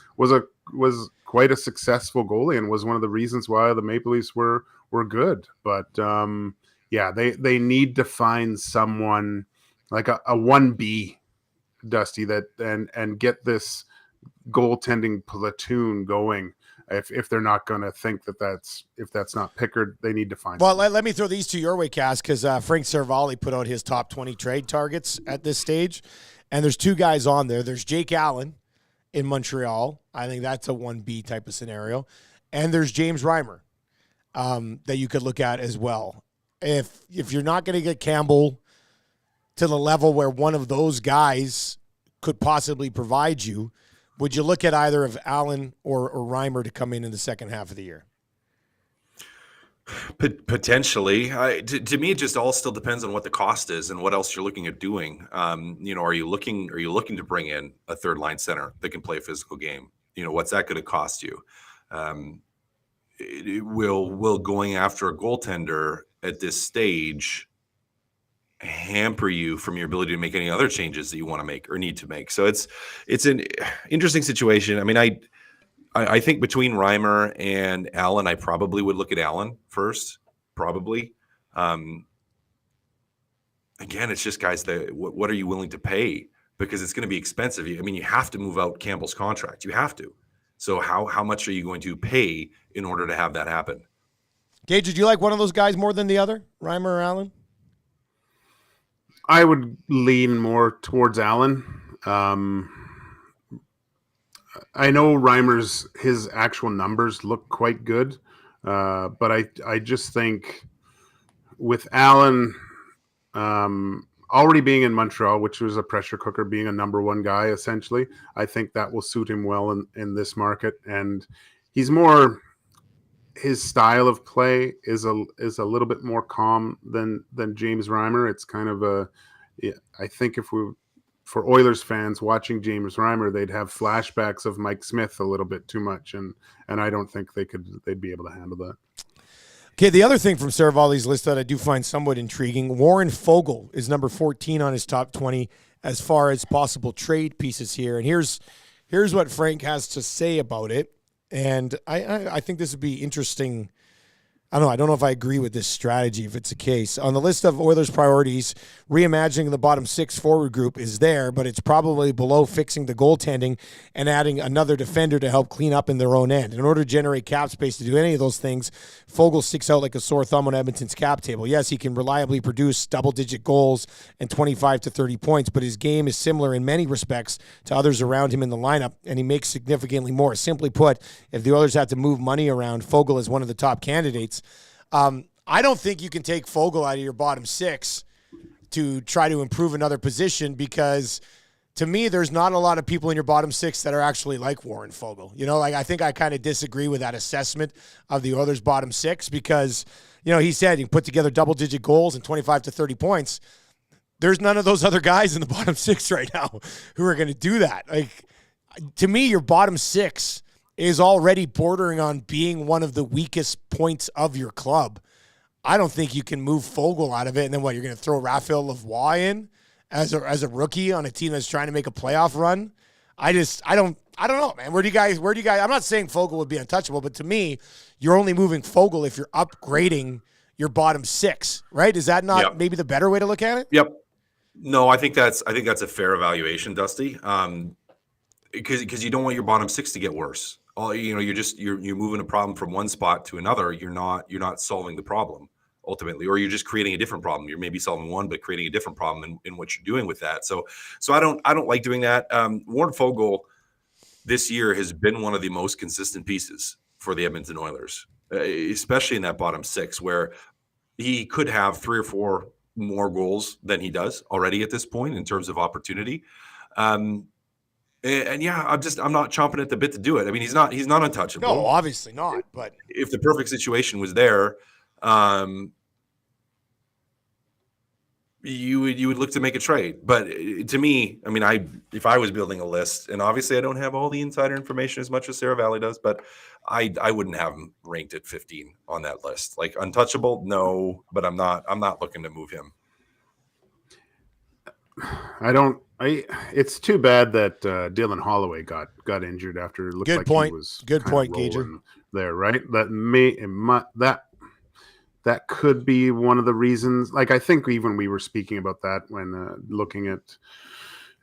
quite a successful goalie and was one of the reasons why the Maple Leafs were good. But they need to find someone like a 1B, Dusty, that and get this goaltending platoon going. If they're not going to think that's not Pickard, they need to find. Well, let me throw these two your way, Cass, because Frank Seravalli put out his top 20 trade targets at this stage, and there's two guys on there. There's Jake Allen in Montreal. I think that's a 1B type of scenario, and there's James Reimer that you could look at as well. If you're not going to get Campbell to the level where one of those guys could possibly provide you, would you look at either of Allen or Reimer to come in the second half of the year? Potentially. To me, it just all still depends on what the cost is and what else you're looking at doing. Are you looking to bring in a third line center that can play a physical game? What's that going to cost you? Will going after a goaltender at this stage hamper you from your ability to make any other changes that you want to make or need to make? So it's an interesting situation. I mean, I think between Reimer and Allen, I probably would look at Allen first, probably. Again, it's just guys that what are you willing to pay? Because it's going to be expensive. I mean, you have to move out Campbell's contract. You have to. So how much are you going to pay in order to have that happen? Gage, did you like one of those guys more than the other, Reimer or Allen? I would lean more towards Allen. I know Reimer's his actual numbers look quite good, but I just think with Allen already being in Montreal, which was a pressure cooker, being a number one guy essentially, I think that will suit him well in this market. And he's more, his style of play is a little bit more calm than James Reimer. It's kind of I think for Oilers fans watching James Reimer, they'd have flashbacks of Mike Smith a little bit too much, and I don't think they'd be able to handle that. Okay, the other thing from Seravalli's list that I do find somewhat intriguing, Warren Foegele is number 14 on his top 20 as far as possible trade pieces here. And here's what Frank has to say about it. And I think this would be interesting. I don't know if I agree with this strategy, if it's the case. On the list of Oilers' priorities, reimagining the bottom six forward group is there, but it's probably below fixing the goaltending and adding another defender to help clean up in their own end. In order to generate cap space to do any of those things, Foegele sticks out like a sore thumb on Edmonton's cap table. Yes, he can reliably produce double-digit goals and 25 to 30 points, but his game is similar in many respects to others around him in the lineup, and he makes significantly more. Simply put, if the Oilers had to move money around, Foegele is one of the top candidates. I don't think you can take Foegele out of your bottom six to try to improve another position, because to me, there's not a lot of people in your bottom six that are actually like Warren Foegele. I think I kind of disagree with that assessment of the Oilers' bottom six, because, he said he put together double-digit goals and 25 to 30 points. There's none of those other guys in the bottom six right now who are going to do that. To me, your bottom six is already bordering on being one of the weakest points of your club. I don't think you can move Foegele out of it, and then you're going to throw Raphael Lavoie in as a rookie on a team that's trying to make a playoff run? I don't know, man. Where do you guys? I'm not saying Foegele would be untouchable, but to me, you're only moving Foegele if you're upgrading your bottom six, right? Is that not maybe the better way to look at it? Yep. No, I think that's a fair evaluation, Dusty. Because you don't want your bottom six to get worse. You're moving a problem from one spot to another. You're not solving the problem ultimately, or you're just creating a different problem. You're maybe solving one, but creating a different problem in what you're doing with that. So I don't like doing that. Warren Foegele this year has been one of the most consistent pieces for the Edmonton Oilers, especially in that bottom six, where he could have 3 or 4 more goals than he does already at this point in terms of opportunity. And I'm not chomping at the bit to do it. I mean, he's not untouchable. No, obviously not. But if the perfect situation was there, you would look to make a trade. But to me, I mean, if I was building a list, and obviously I don't have all the insider information as much as Seravalli does, but I wouldn't have him ranked at 15 on that list. Like untouchable, no, but I'm not looking to move him. It's too bad that Dylan Holloway got injured after it looked Good like point. he was Good kind of point, Gager. rolling there, right? That could be one of the reasons. Like, I think even we were speaking about that when looking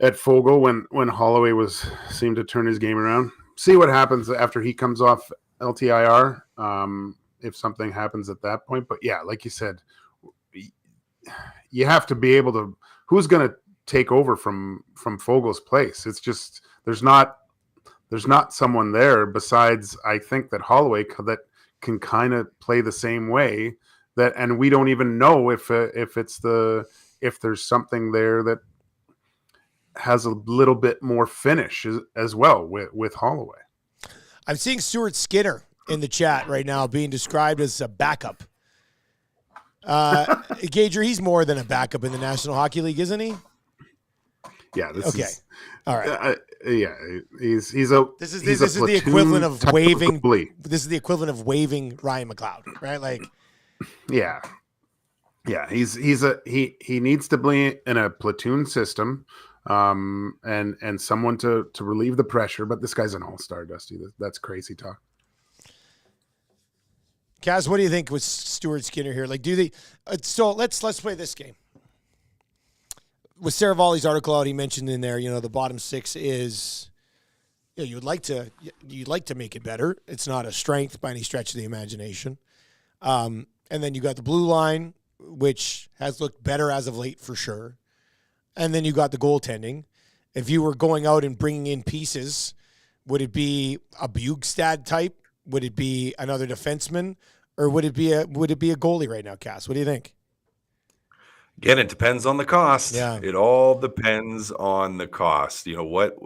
at Fogle when Holloway seemed to turn his game around. See what happens after he comes off LTIR. If something happens at that point, but yeah, like you said, you have to be able to. Who's going to take over from Fogle's place? It's just there's not someone there besides, I think, that Holloway that can kind of play the same way. That, and we don't even know if there's something there that has a little bit more finish as well with Holloway. I'm seeing Stuart Skinner in the chat right now being described as a backup. Gager, he's more than a backup in the National Hockey League, isn't he? Yeah. Okay. All right. Yeah. This is the equivalent of waving. Goalie. This is the equivalent of waving Ryan McLeod, right? Like, yeah. He needs to be in a platoon system, and someone to relieve the pressure. But this guy's an all-star, Dusty. That's crazy talk. Kaz, what do you think with Stuart Skinner here? Like, do they? So let's play this game. With Saravalli's article out, he mentioned in there, the bottom six is, you'd like to make it better. It's not a strength by any stretch of the imagination. And then you got the blue line, which has looked better as of late for sure. And then you got the goaltending. If you were going out and bringing in pieces, would it be a Bugstad type? Would it be another defenseman, or would it be a goalie right now, Cass? What do you think? Again, it depends on the cost. Yeah. It all depends on the cost.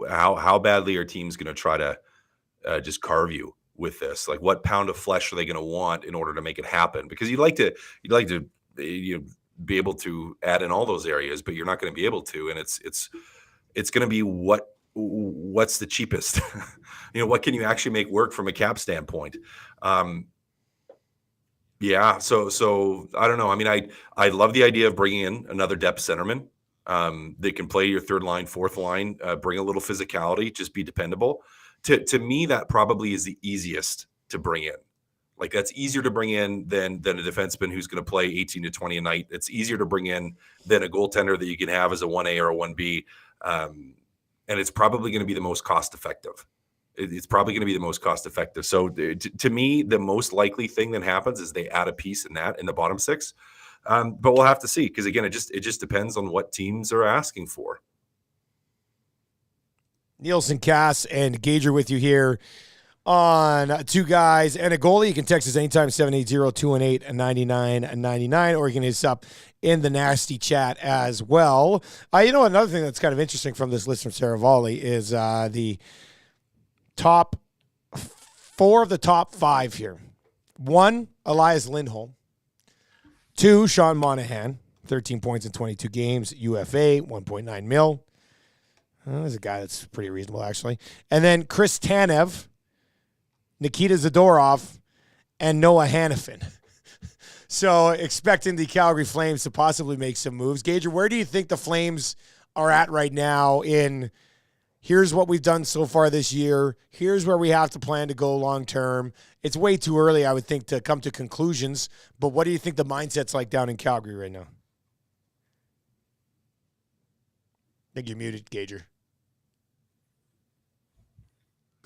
How badly are teams going to try to just carve you with this? Like, what pound of flesh are they going to want in order to make it happen? Because you'd like to be able to add in all those areas, but you're not going to be able to. And it's going to be what's the cheapest. What can you actually make work from a cap standpoint? Yeah. So I don't know. I mean, I love the idea of bringing in another depth centerman. They can play your third line, fourth line, bring a little physicality, just be dependable. To me, that probably is the easiest to bring in. Like, that's easier to bring in than a defenseman who's going to play 18 to 20 a night. It's easier to bring in than a goaltender that you can have as a 1A or a 1B. And it's probably going to be the most cost effective. It's probably going to be the most cost effective. So to me, the most likely thing that happens is they add a piece in the bottom six. But we'll have to see, because again, it just depends on what teams are asking for. Nielson, Cass, and Gager with you here on Two Guys and a Goalie. You can text us anytime, 780-218-9999, or you can hit us up in the nasty chat as well. Another thing that's kind of interesting from this list from Saravalli is the top 4 of the top 5 here. 1, Elias Lindholm. 2, Sean Monahan, 13 points in 22 games, UFA, 1.9 mil. There's a guy that's pretty reasonable, actually. And then Chris Tanev, Nikita Zadorov, and Noah Hannafin. So expecting the Calgary Flames to possibly make some moves. Gager, where do you think the Flames are at right now in here's what we've done so far this year, here's where we have to plan to go long term? It's way too early, I would think, to come to conclusions, but what do you think the mindset's like down in Calgary right now? I think you're muted, Gager.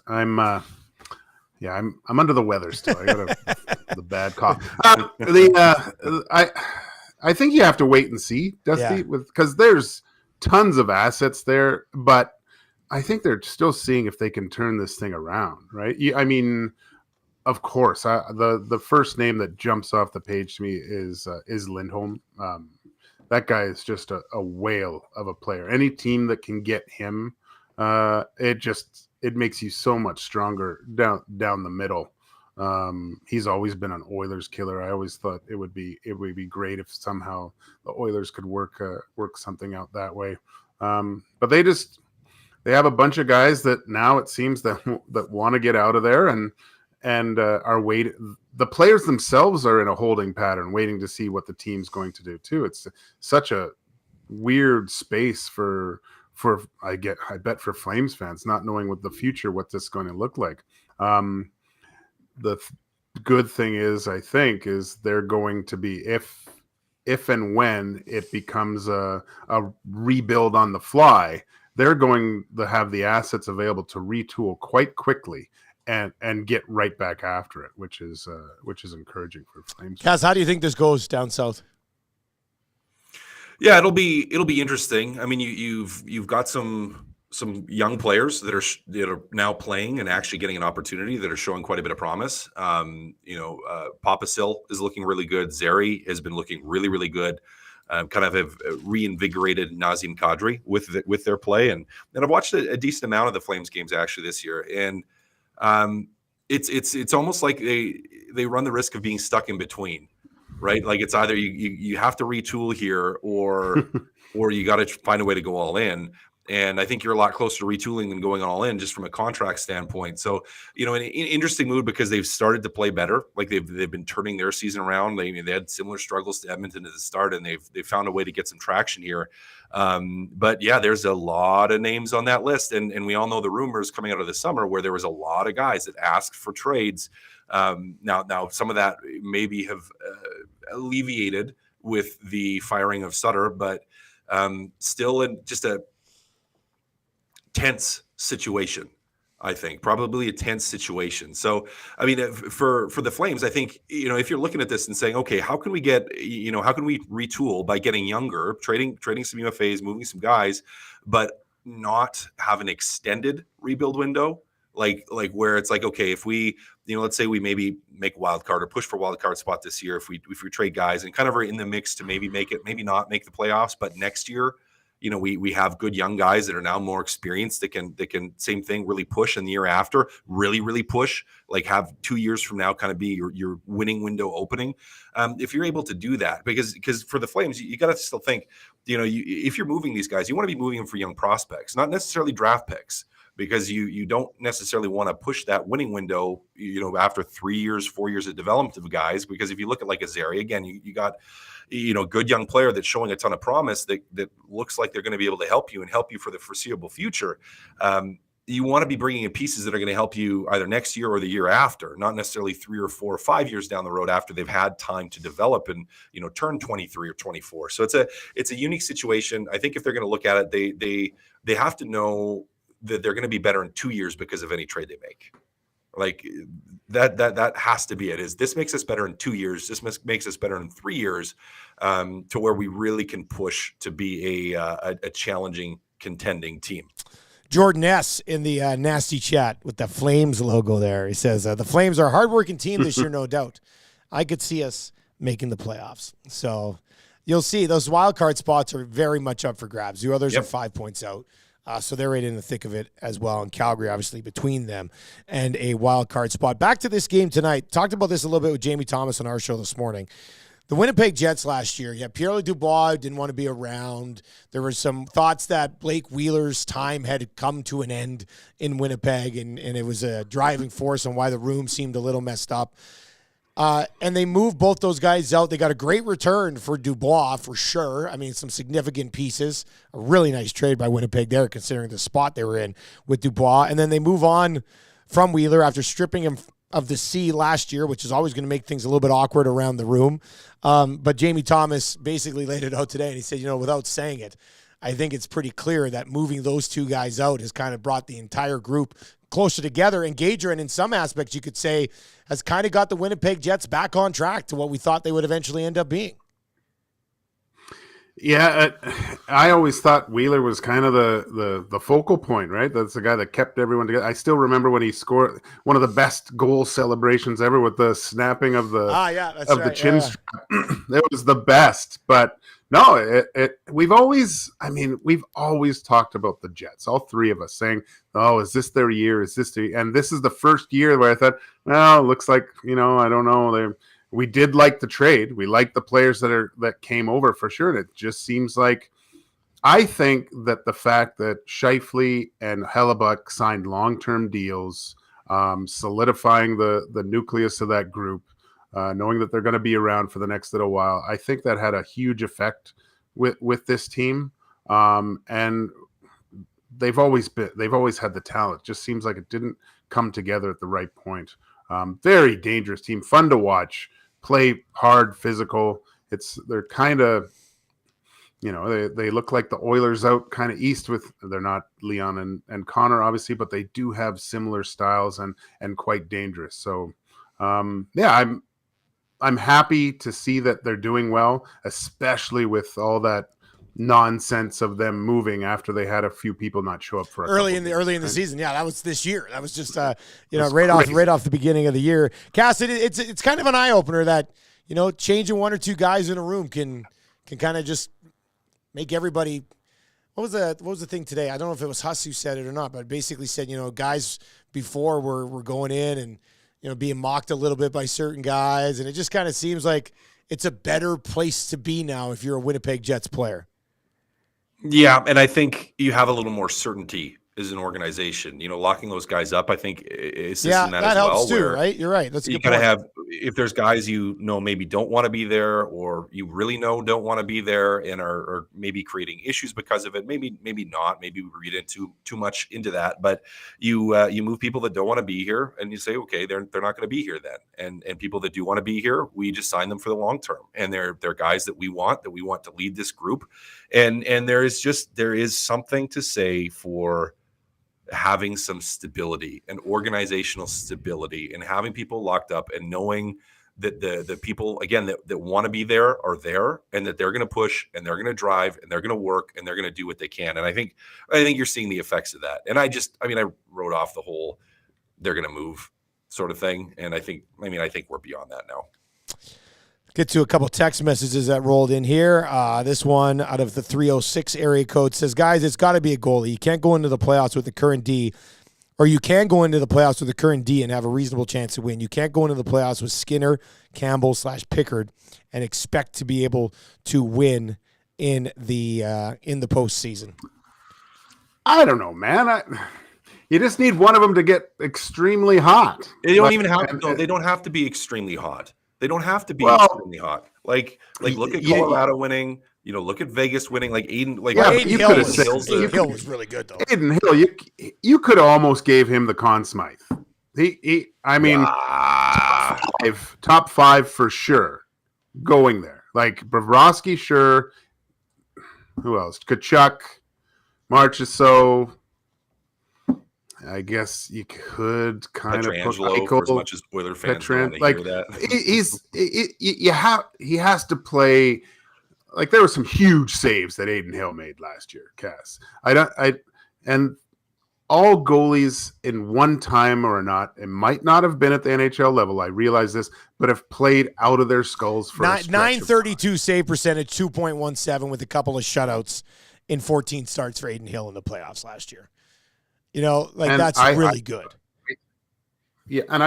I'm under the weather still. I got the bad cough. I think you have to wait and see, Dusty, because there's tons of assets there, but I think they're still seeing if they can turn this thing around, right? I mean, of course, the first name that jumps off the page to me is Lindholm. That guy is just a whale of a player. Any team that can get him, it makes you so much stronger down the middle. He's always been an Oilers killer. I always thought it would be great if somehow the Oilers could work something out that way. But they have a bunch of guys that now it seems that want to get out of there and are waiting. The players themselves are in a holding pattern, waiting to see what the team's going to do too. It's such a weird space for I bet for Flames fans, not knowing what this is going to look like. The good thing is, I think, is they're going to be, if and when it becomes a rebuild on the fly, they're going to have the assets available to retool quite quickly and get right back after it, which is encouraging for Flames. Cass, how do you think this goes down south? Yeah, it'll be interesting. I mean, you've got some young players that are now playing and actually getting an opportunity that are showing quite a bit of promise. Papasil is looking really good. Zeri has been looking really, really good. Kind of have reinvigorated Nazem Kadri with their play, and I've watched a decent amount of the Flames games actually this year, and it's almost like they run the risk of being stuck in between, right? Like it's either you have to retool here or you got to find a way to go all in. And I think you're a lot closer to retooling than going all in just from a contract standpoint. So, an interesting move because they've started to play better. Like they've been turning their season around. They had similar struggles to Edmonton at the start, and they've found a way to get some traction here. But yeah, there's a lot of names on that list. And we all know the rumors coming out of the summer where there was a lot of guys that asked for trades. Now some of that maybe have alleviated with the firing of Sutter, but still in just a tense situation, I think, probably a tense situation. So, I mean, for the Flames, I think, if you're looking at this and saying, okay, how can we retool by getting younger, trading some UFAs, moving some guys, but not have an extended rebuild window, like where it's like, okay, if we, let's say we maybe make a wild card or push for a wild card spot this year, if we trade guys and kind of are in the mix to maybe make it, maybe not make the playoffs, but next year, we have good young guys that are now more experienced that can same thing, really push, and the year after really, really push, like have 2 years from now kind of be your winning window opening. If you're able to do that, because for the Flames, you got to still think, if you're moving these guys, you want to be moving them for young prospects, not necessarily draft picks, because you don't necessarily want to push that winning window, after 3 years, 4 years of development of guys, because if you look at like a Zeri, again, you got good young player that's showing a ton of promise that looks like they're going to be able to help you for the foreseeable future. You want to be bringing in pieces that are going to help you either next year or the year after, not necessarily 3 or 4 or 5 years down the road after they've had time to develop and, turn 23 or 24. So it's a unique situation. I think if they're going to look at it, they have to know that they're going to be better in 2 years because of any trade they make. Like that has to be it. Is this makes us better in 2 years? This makes us better in 3 years, to where we really can push to be a challenging, contending team. Jordan S. in the nasty chat with the Flames logo there. He says, the Flames are a hardworking team this year, no doubt. I could see us making the playoffs. So you'll see those wild card spots are very much up for grabs. The others are 5 points out. So they're right in the thick of it as well. And Calgary, obviously, between them and a wild card spot. Back to this game tonight. Talked about this a little bit with Jamie Thomas on our show this morning. The Winnipeg Jets last year, Pierre-Luc Dubois didn't want to be around. There were some thoughts that Blake Wheeler's time had come to an end in Winnipeg, and it was a driving force on why the room seemed a little messed up. And they moved both those guys out. They got a great return for Dubois, for sure. I mean, some significant pieces. A really nice trade by Winnipeg there, considering the spot they were in with Dubois. And then they move on from Wheeler after stripping him of the C last year, which is always going to make things a little bit awkward around the room. But Jamie Thomas basically laid it out today, and he said, without saying it, I think it's pretty clear that moving those two guys out has kind of brought the entire group closer together. And Gage, and in some aspects, you could say, has kind of got the Winnipeg Jets back on track to what we thought they would eventually end up being. Yeah, I always thought Wheeler was kind of the focal point, right? That's the guy that kept everyone together. I still remember when he scored one of the best goal celebrations ever with the snapping of the the chin strap. It was the best. But no, we've always talked about the Jets, all three of us, saying, "Oh, is this their year? Is this their?" And this is the first year where I thought, "Well, it looks like I don't know." We did like the trade. We like the players that came over for sure. And it just seems like, I think that the fact that Scheifele and Hellebuck signed long-term deals, solidifying the nucleus of that group, knowing that they're going to be around for the next little while, I think that had a huge effect with this team. And they've always had the talent. Just seems like it didn't come together at the right point. Very dangerous team, fun to watch, play hard, physical. They're kind of, they look like the Oilers out kind of east with, they're not Leon and Connor obviously, but they do have similar styles and quite dangerous. So I'm happy to see that they're doing well, especially with all that nonsense of them moving after they had a few people not show up for early in the season. Yeah, that was this year. That was just right off the beginning of the year. Cass, it's kind of an eye opener that changing one or two guys in a room can kind of just make everybody. What was the thing today? I don't know if it was Huss who said it or not, but basically said guys before were going in and being mocked a little bit by certain guys, and it just kind of seems like it's a better place to be now if you're a Winnipeg Jets player. Yeah, and I think you have a little more certainty as an organization. Locking those guys up, I think, assists in that as helps well. Too, right? You're right. That's a you good kind of point. have, if there's guys maybe don't want to be there, or you really don't want to be there, and are maybe creating issues because of it. Maybe not. Maybe we read into too much into that. But you move people that don't want to be here, and you say, okay, they're not going to be here then. And people that do want to be here, we just sign them for the long term. And they're guys that we want to lead this group. And there is something to say for having some stability and organizational stability, and having people locked up and knowing that the people, again, that want to be there are there, and that they're going to push and they're going to drive and they're going to work and they're going to do what they can. And I think you're seeing the effects of that. And I wrote off the whole they're going to move sort of thing. And I think we're beyond that now. Get to a couple text messages that rolled in here. This one out of the 306 area code says, guys, it's got to be a goalie. You can't go into the playoffs with the current D, or you can go into the playoffs with the current D and have a reasonable chance to win. You can't go into the playoffs with Skinner, Campbell / Pickard and expect to be able to win in the postseason. I don't know, man. You just need one of them to get extremely hot. They don't even have to. They don't have to be extremely hot. They don't have to be extremely hot. Like look at Colorado winning. Look at Vegas winning. Like Aiden. Like Aiden Hill was really good though. Aiden Hill, you could have almost gave him the Conn Smythe. Top five for sure. Going there, like Bobrovsky, sure. Who else? Kachuk, Marchessault. I guess you could kind of put Eichel, for as much as Oiler fans want to hear that. He has to play. Like, there were some huge saves that Aiden Hill made last year, Cass. And all goalies in one time or not, it might not have been at the NHL level, I realize this, but have played out of their skulls for a stretch of time. 932 save percentage, 2.17 with a couple of shutouts in 14 starts for Aiden Hill in the playoffs last year. That's really good. Yeah, and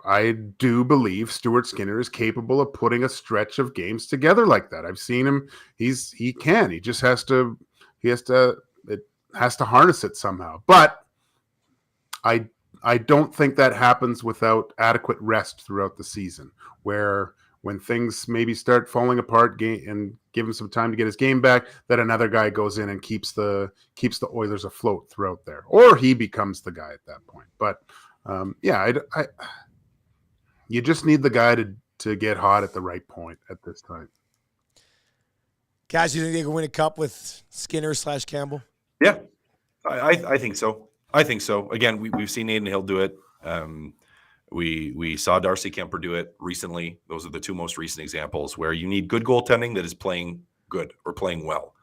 I do believe Stuart Skinner is capable of putting a stretch of games together like that. I've seen him. He just has to harness it somehow. But I don't think that happens without adequate rest throughout the season, where when things maybe start falling apart and give him some time to get his game back, that another guy goes in and keeps the Oilers afloat throughout there, or he becomes the guy at that point. But you just need the guy to get hot at the right point at this time. Guys, you think they can win a cup with Skinner / Campbell? Yeah, I think so. I think so. Again, we've seen Aiden Hill do it. We saw Darcy Kemper do it recently. Those are the two most recent examples where you need good goaltending that is playing good or playing well.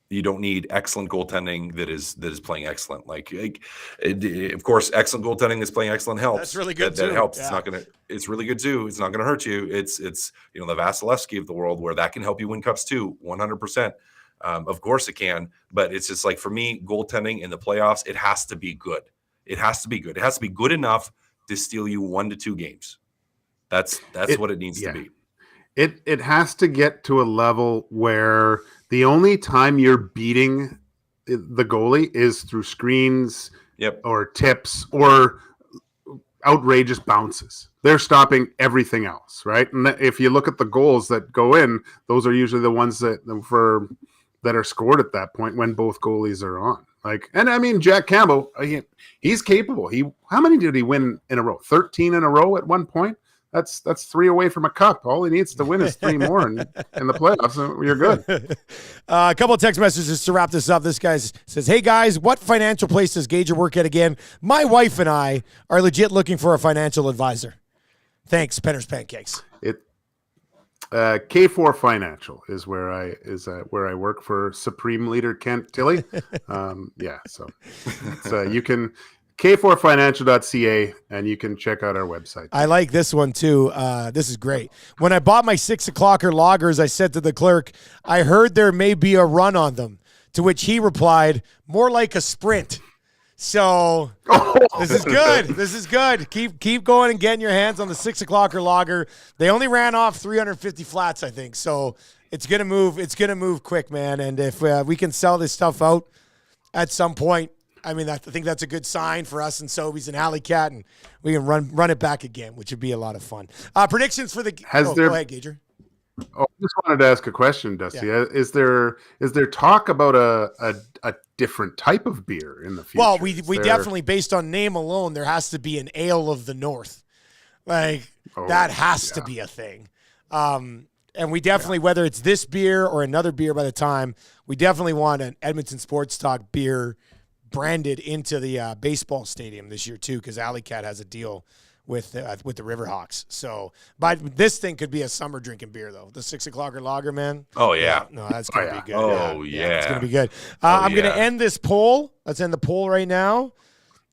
You don't need excellent goaltending that is playing excellent. Of course, excellent goaltending that's playing excellent helps. That's really good too. That helps. Yeah. It's really good too. It's not gonna hurt you. It's the Vasilevsky of the world, where that can help you win cups too, 100%. Of course it can, but it's just like, for me, goaltending in the playoffs, it has to be good. It has to be good. It has to be good enough to steal you 1 to 2 games. That's what it needs to be. It has to get to a level where the only time you're beating the goalie is through screens, or tips, or outrageous bounces. They're stopping everything else, right? And if you look at the goals that go in, those are usually the ones that for that are scored at that point when both goalies are on. And I mean, Jack Campbell, he's capable. How many did he win in a row? 13 in a row at one point. That's 3 away from a cup. All he needs to win is 3 more in the playoffs, and you're good. A couple of text messages to wrap this up. This guy says, "Hey guys, what financial place does Gage work at again? My wife and I are legit looking for a financial advisor. Thanks, Penner's Pancakes." K4 Financial is where I work for Supreme Leader Kent Tilley. So you can k4financial.ca and you can check out our website. I like this one too. This is great. When I bought my 6 o'clocker loggers, I said to the clerk, "I heard there may be a run on them." To which he replied, "More like a sprint." So this is good. This is good. Keep going and getting your hands on the 6 o'clocker lager. They only ran off 350 flats, I think. So it's gonna move. It's gonna move quick, man. And if we can sell this stuff out at some point, I mean, I think that's a good sign for us and Sobeys and Alley Cat, and we can run it back again, which would be a lot of fun. Predictions for the. Go ahead, Gager. Oh, I just wanted to ask a question, Dusty. Yeah. Is there talk about a different type of beer in the future? Well, we definitely, based on name alone, there has to be an ale of the North. That has to be a thing. And we definitely, whether it's this beer or another beer by the time, we definitely want an Edmonton Sports Talk beer branded into the baseball stadium this year too, because Alley Cat has a deal with the Riverhawks. So, but this thing could be a summer drinking beer though. The 6 o'clocker lager, man. Oh yeah. No, that's gonna be good. Oh yeah. It's gonna be good. I'm gonna end this poll. Let's end the poll right now.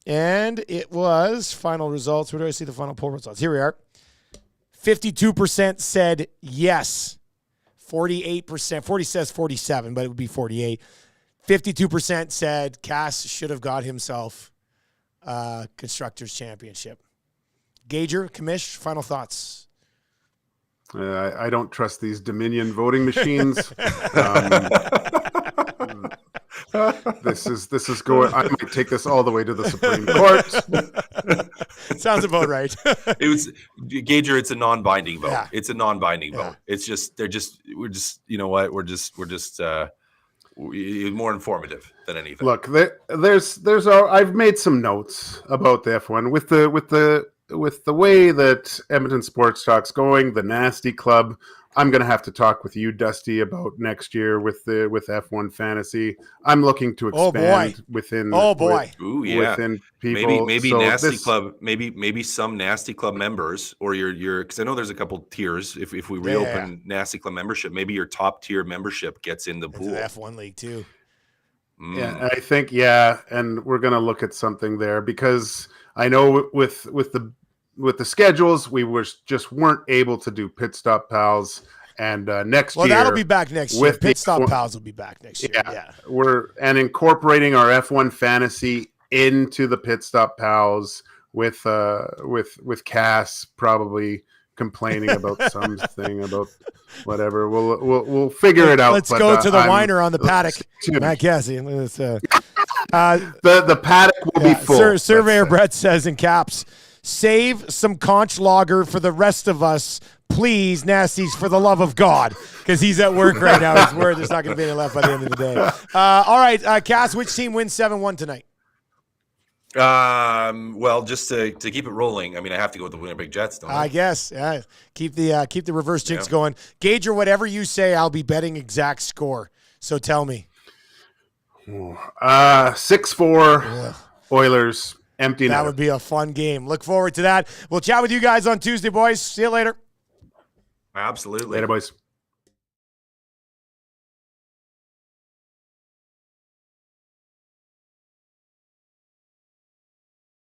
And it was final results. Where do I see the final poll results? Here we are. 52% said yes. 48%. 40 says 47, but it would be 48. 52% said Cass should have got himself Constructors Championship. Gager, Commish, final thoughts. I don't trust these Dominion voting machines. This is going. I might take this all the way to the Supreme Court. Sounds about right. It was Gager. It's a non-binding vote. Yeah. It's a non-binding vote. It's just we're just you know what we're just more informative than anything. Look, there's I've made some notes about the F1 with the way that Edmonton Sports Talk's going, the Nasty Club. I'm going to have to talk with you, Dusty, about next year with F1 Fantasy. I'm looking to expand within. Within people. Maybe so Nasty Club. Maybe some Nasty Club members, or your because I know there's a couple tiers. If we reopen Nasty Club membership, maybe your top tier membership gets in the pool. The F1 league too. Yeah, I think and we're going to look at something there because I know with the schedules, we just weren't able to do Pit Stop Pals, and next year. Well, that'll be back next year. Pit Stop Pals will be back next year. Yeah, we're incorporating our F1 Fantasy into the Pit Stop Pals with Cass probably complaining about something about whatever. We'll figure it out. Let's go to the whiner on the paddock. Kassian. The paddock will be full. Surveyor Brett says in caps, "Save some conch lager for the rest of us, please, Nasties, for the love of God," because he's at work right now. He's worried there's not going to be any left by the end of the day. All right, Cass, which team wins 7-1 tonight? Well, just to keep it rolling, I mean, I have to go with the Winnipeg Jets, don't I? I guess, yeah. Keep the reverse jinx going. Gage, or whatever you say, I'll be betting exact score. So tell me. 6-4 Oilers. Empty. That would be a fun game. Look forward to that. We'll chat with you guys on Tuesday, boys. See you later. Absolutely. Later, boys.